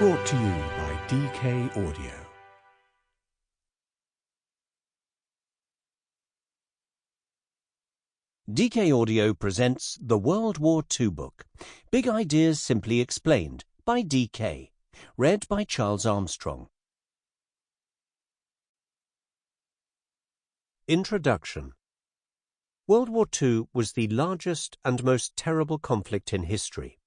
Brought to you by DK Audio. DK Audio presents the World War II book, Big Ideas Simply Explained, by DK, read by Charles Armstrong. Introduction. World War II was the largest and most terrible conflict in history.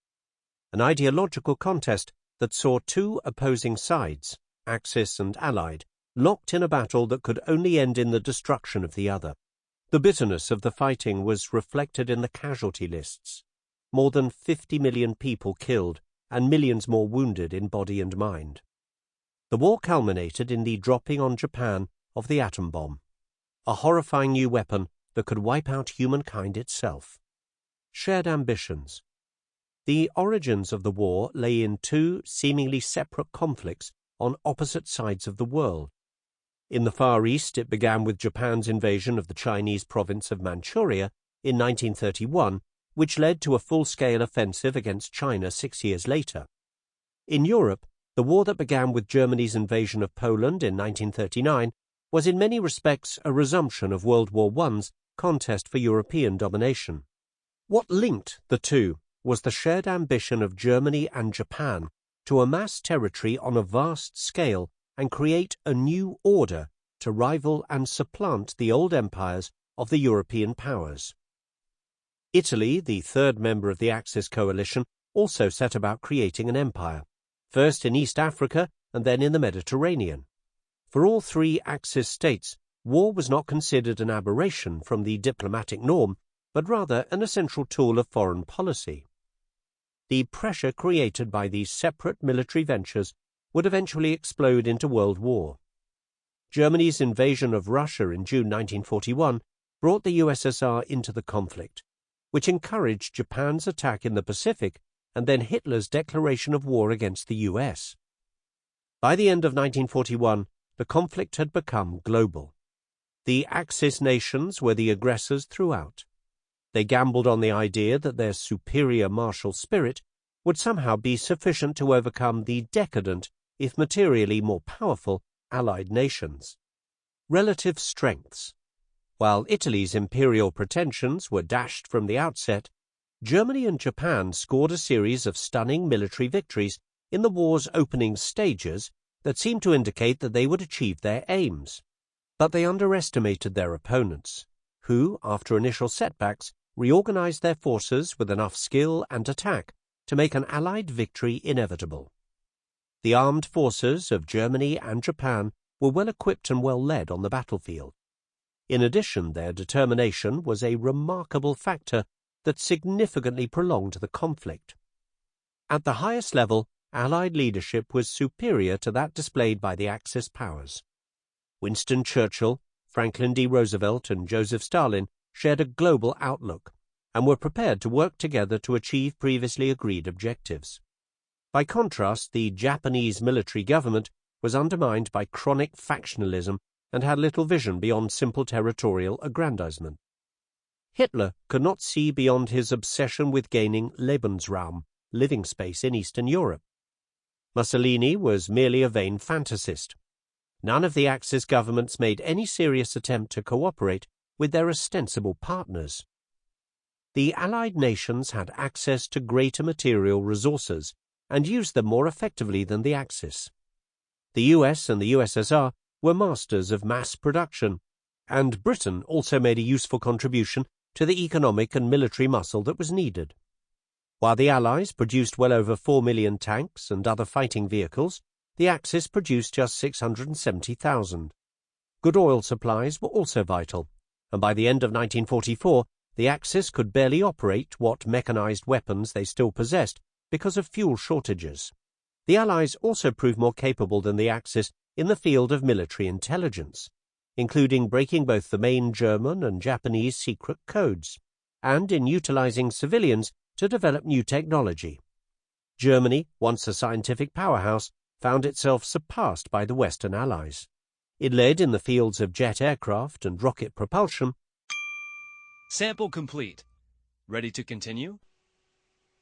An ideological contest that saw two opposing sides, Axis and Allied, locked in a battle that could only end in the destruction of the other. The bitterness of the fighting was reflected in the casualty lists. More than 50 million people killed and millions more wounded in body and mind. The war culminated in the dropping on Japan of the atom bomb, a horrifying new weapon that could wipe out humankind itself. Shared ambitions. The origins of the war lay in two seemingly separate conflicts on opposite sides of the world. In the Far East, it began with Japan's invasion of the Chinese province of Manchuria in 1931, which led to a full-scale offensive against China 6 years later. In Europe, the war that began with Germany's invasion of Poland in 1939 was in many respects a resumption of World War I's contest for European domination. What linked the two was the shared ambition of Germany and Japan to amass territory on a vast scale and create a new order to rival and supplant the old empires of the European powers. Italy, the third member of the Axis coalition, also set about creating an empire, first in East Africa and then in the Mediterranean. For all three Axis states, war was not considered an aberration from the diplomatic norm, but rather an essential tool of foreign policy. The pressure created by these separate military ventures would eventually explode into World War. Germany's invasion of Russia in June 1941 brought the USSR into the conflict, which encouraged Japan's attack in the Pacific and then Hitler's declaration of war against the US. By the end of 1941, the conflict had become global. The Axis nations were the aggressors throughout. They gambled on the idea that their superior martial spirit would somehow be sufficient to overcome the decadent, if materially more powerful, Allied nations. Relative strengths. While Italy's imperial pretensions were dashed from the outset, Germany and Japan scored a series of stunning military victories in the war's opening stages that seemed to indicate that they would achieve their aims. But they underestimated their opponents, who, after initial setbacks, reorganized their forces with enough skill and attack to make an Allied victory inevitable. The armed forces of Germany and Japan were well equipped and well led on the battlefield. In addition, their determination was a remarkable factor that significantly prolonged the conflict. At the highest level, Allied leadership was superior to that displayed by the Axis powers. Winston Churchill, Franklin D. Roosevelt, and Joseph Stalin shared a global outlook and were prepared to work together to achieve previously agreed objectives. By contrast, the Japanese military government was undermined by chronic factionalism and had little vision beyond simple territorial aggrandizement. Hitler could not see beyond his obsession with gaining Lebensraum, living space in Eastern Europe. Mussolini was merely a vain fantasist. None of the Axis governments made any serious attempt to cooperate with their ostensible partners. The Allied nations had access to greater material resources and used them more effectively than the Axis. The US and the USSR were masters of mass production, and Britain also made a useful contribution to the economic and military muscle that was needed. While the Allies produced well over 4 million tanks and other fighting vehicles, the Axis produced just 670,000. Good oil supplies were also vital, and by the end of 1944, the Axis could barely operate what mechanized weapons they still possessed because of fuel shortages. The Allies also proved more capable than the Axis in the field of military intelligence, including breaking both the main German and Japanese secret codes, and in utilizing civilians to develop new technology. Germany, once a scientific powerhouse, found itself surpassed by the Western Allies. It led in the fields of jet aircraft and rocket propulsion. Sample complete. Ready to continue?